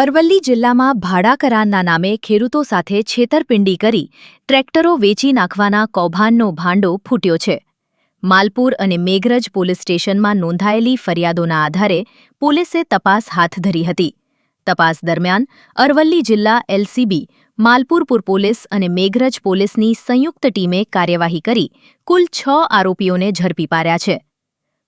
અરવલ્લી જિલ્લામાં ભાડા કરારના નામે ખેડૂતો સાથે છેતરપિંડી કરી ટ્રેક્ટરો વેચી નાખવાના કૌભાંડનો ભાંડો ફૂટ્યો છે. માલપુર અને મેઘરજ પોલીસ સ્ટેશનમાં નોંધાયેલી ફરિયાદોના આધારે પોલીસે તપાસ હાથ ધરી હતી. તપાસ દરમિયાન અરવલ્લી જિલ્લા એલસીબી, માલપુર પોલીસ અને મેઘરજ પોલીસની સંયુક્ત ટીમે કાર્યવાહી કરી કુલ 6 આરોપીઓને ઝડપી પાડ્યા છે.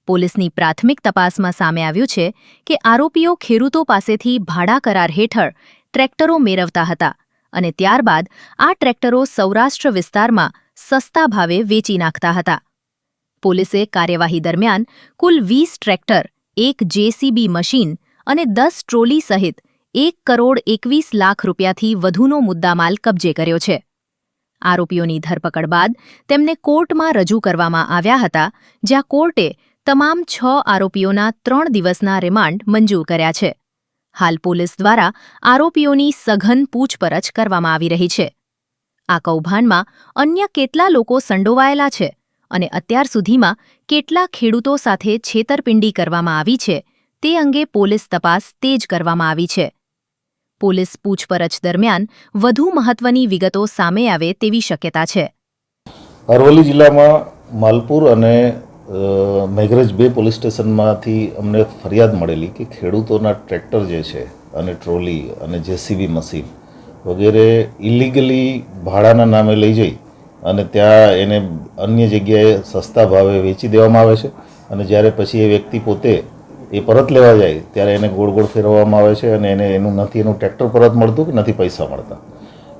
પોલીસની પ્રાથમિક તપાસમાં સામે આવ્યું છે કે આરોપીઓ ખેડૂતો પાસેથી ભાડા કરાર હેઠળ ટ્રેક્ટરો મેળવતા હતા અને ત્યારબાદ આ ટ્રેક્ટરો સૌરાષ્ટ્ર વિસ્તારમાં સસ્તા ભાવે વેચી નાખતા હતા. પોલીસે કાર્યવાહી દરમિયાન કુલ 20 ટ્રેક્ટર, 1 જેસીબી મશીન અને 10 ટ્રોલી સહિત 1,21 લાખ રૂપિયાથી વધુનો મુદ્દામાલ કબજે કર્યો છે. આરોપીઓની ધરપકડ બાદ તેમને કોર્ટમાં રજૂ કરવામાં આવ્યા હતા, જ્યાં કોર્ટે તમામ 6 આરોપીઓના 3 દિવસના રિમાન્ડ મંજૂર કર્યા છે. હાલ પોલીસ દ્વારા આરોપીઓની સઘન પૂછપરછ કરવામાં આવી રહી છે. આ કૌભાંડમાં અન્ય કેટલા લોકો સંડોવાયેલા છે અને અત્યાર સુધીમાં કેટલા ખેડૂતો સાથે છેતરપિંડી કરવામાં આવી છે તે અંગે પોલીસ તપાસ તેજ કરવામાં આવી છે. પોલીસ પૂછપરછ દરમિયાન વધુ મહત્વની વિગતો સામે આવે તેવી શક્યતા છે. અરવલ્લી જિલ્લામાં માલપુર અને મેઘરજ 2 પોલીસ સ્ટેશનમાંથી અમને ફરિયાદ મળેલી કે ખેડૂતોના ટ્રેક્ટર જે છે અને ટ્રોલી અને જેસીબી મશીન વગેરે ઇલીગલી ભાડાના નામે લઈ જઈ અને ત્યાં એને અન્ય જગ્યાએ સસ્તા ભાવે વેચી દેવામાં આવે છે અને જ્યારે પછી એ વ્યક્તિ પોતે એ પરત લેવા જાય ત્યારે એને ગોળ ગોળ ફેરવવામાં આવે છે અને એને એનું ટ્રેક્ટર પરત મળતું કે નથી પૈસા મળતા.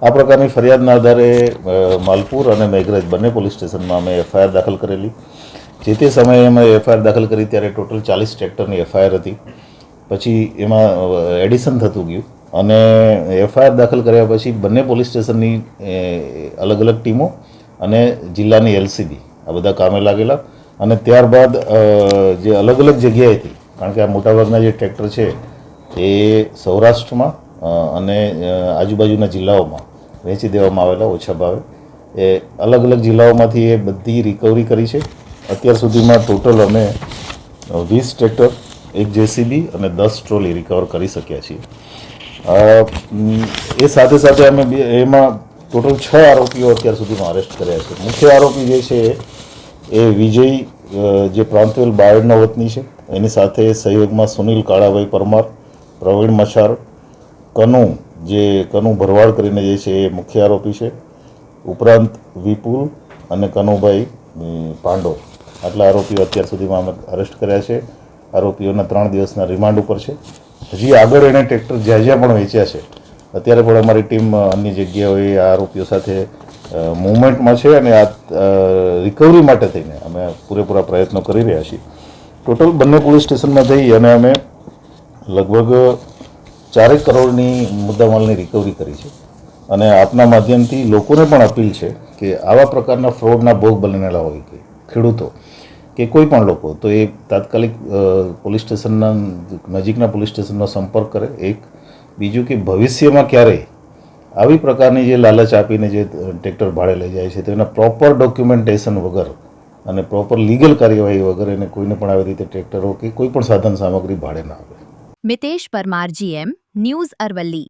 આ પ્રકારની ફરિયાદના આધારે માલપુર અને મેઘરજ બંને પોલીસ સ્ટેશનમાં અમે એફઆઈઆર દાખલ કરેલી. જે તે સમયે અમે એફઆઈઆર દાખલ કરી ત્યારે ટોટલ 40 ટ્રેક્ટરની એફઆઈઆર હતી. પછી એમાં એડિશન થતું ગયું અને એફઆઈઆર દાખલ કર્યા પછી બંને પોલીસ સ્ટેશનની અલગ અલગ ટીમો અને જિલ્લાની એલસીબી આ બધા કામે લાગેલા અને ત્યારબાદ જે અલગ અલગ જગ્યાએથી, કારણ કે આ મોટાભાગના જે ટ્રેક્ટર છે એ સૌરાષ્ટ્રમાં અને આજુબાજુના જિલ્લાઓમાં વેચી દેવામાં આવેલા ઓછા ભાવે, એ અલગ અલગ જિલ્લાઓમાંથી એ બધી રિકવરી કરી છે. અત્યાર સુધીમાં ટોટલ અમે 20 ટ્રેક્ટર, 1 જેસીબી અને 10 ટ્રોલી રિકવર કરી શક્યા છીએ. એ સાથે સાથે અમે એમાં ટોટલ 6 આરોપીઓ અત્યાર સુધીમાં અરેસ્ટ કર્યા છે. મુખ્ય આરોપી જે છે એ વિજય, જે પ્રાંતવેલ બાયડનો વતની છે, એની સાથે સહયોગમાં સુનિલ કાળાભાઈ પરમાર, પ્રવીણ મચાર, કનુ ભરવાડ કરીને જે છે એ મુખ્ય આરોપી છે. ઉપરાંત વિપુલ અને કનુભાઈ પાંડો, આટલા આરોપીઓ અત્યાર સુધીમાં અમે અરેસ્ટ કર્યા છે. આરોપીઓના 3 દિવસના રિમાન્ડ ઉપર છે. હજી આગળ એણે ટ્રેક્ટર જ્યાં જ્યાં પણ વેચ્યા છે અત્યારે પણ અમારી ટીમ અન્ય જગ્યાઓએ આ આરોપીઓ સાથે મૂવમેન્ટમાં છે અને આ રિકવરી માટે થઈને અમે પૂરેપૂરા પ્રયત્નો કરી રહ્યા છીએ. ટોટલ બંને પોલીસ સ્ટેશનમાં જઈ અને અમે લગભગ 4 કરોડની મુદ્દામાલની રિકવરી કરી છે. અને આપના માધ્યમથી લોકોને પણ અપીલ છે કે આવા પ્રકારના ફ્રોડના ભોગ બનેલા હોય કે ખેડૂતો કે કોઈ પણ લોકો, તો એ તાત્કાલિક પોલીસ સ્ટેશનના નજીકના પોલીસ સ્ટેશનનો સંપર્ક કરે. એક બીજું કે ભવિષ્યમાં ક્યારેય આવી પ્રકારની જે લાલચ આપીને જે ટ્રેક્ટર ભાડે લઈ જાય છે તો એના પ્રોપર ડોક્યુમેન્ટેશન વગર અને પ્રોપર લીગલ કાર્યવાહી વગર એને કોઈને પણ આવી રીતે ટ્રેક્ટરો કે કોઈ પણ સાધન સામગ્રી ભાડે ના આપે. Mitesh Parmar, GM, news Aravalli.